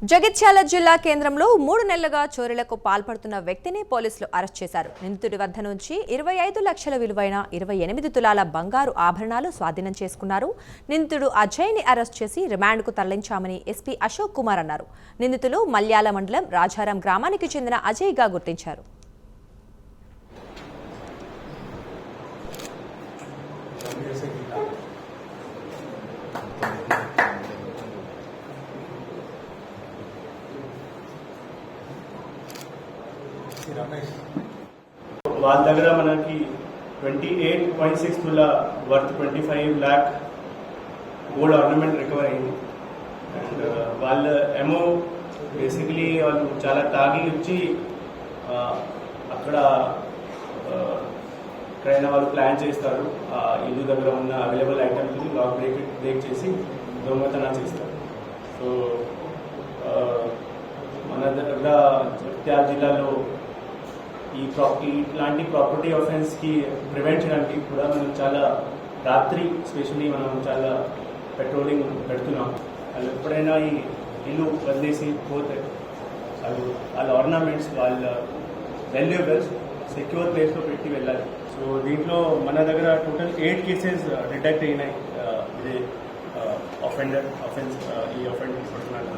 జగిత్యాల జిల్లా కేంద్రంలో 3 నెలలుగా చోరీలకు పాల్పడుతున్న వ్యక్తిని పోలీసులు అరెస్ట్ చేశారు. నిందితుడి వద్ద నుంచి 25 లక్షల విలువైన 28 తులాల బంగారు ఆభరణాలు స్వాధీనం చేసుకున్నారు. నిందితుడు అజయ్ని అరెస్ట్ చేసి రిమాండ్కు తరలించామని ఎస్పీ అశోక్ కుమార్ అన్నారు. నిందితులు మల్యాల మండలం రాజారాం గ్రామానికి చెందిన అజయ్గా గుర్తించారు. వాళ్ళ దగ్గర మనకి 28.6 తులా worth 25 lakh gold ornament recover అయింది. అండ్ వాళ్ళ ఏమో బేసికలీ వాళ్ళు చాలా తాగి వచ్చి అక్కడ ఎక్కడైనా వాళ్ళు ప్లాన్ చేస్తారు. ఇల్లు దగ్గర ఉన్న అవైలబుల్ ఐటమ్స్ని లాక్ బ్రేక్ చేసి దొంగతనం చేస్తారు. సో మన దగ్గర జగిత్యాల జిల్లాలో ఇట్లాంటి ప్రాపర్టీ ఆఫెన్స్ కి ప్రివెంట్ చేయడానికి కూడా మనం చాలా రాత్రి స్పెషల్లీ మనం చాలా పెట్రోలింగ్ పెడుతున్నాం. వాళ్ళు ఎప్పుడైనా ఈ ఇల్లు వదిలేసి పోతే వాళ్ళ ఆర్నమెంట్స్ వాళ్ళ వాల్యుయబుల్స్ సెక్యూర్ ప్లేస్లో పెట్టి వెళ్ళాలి. సో దీంట్లో మన దగ్గర టోటల్ 8 కేసెస్ డిటెక్ట్ అయినాయి. ఇదే ఆఫెన్స్ ఈ ఆఫెన్స్ పడుతున్నారు.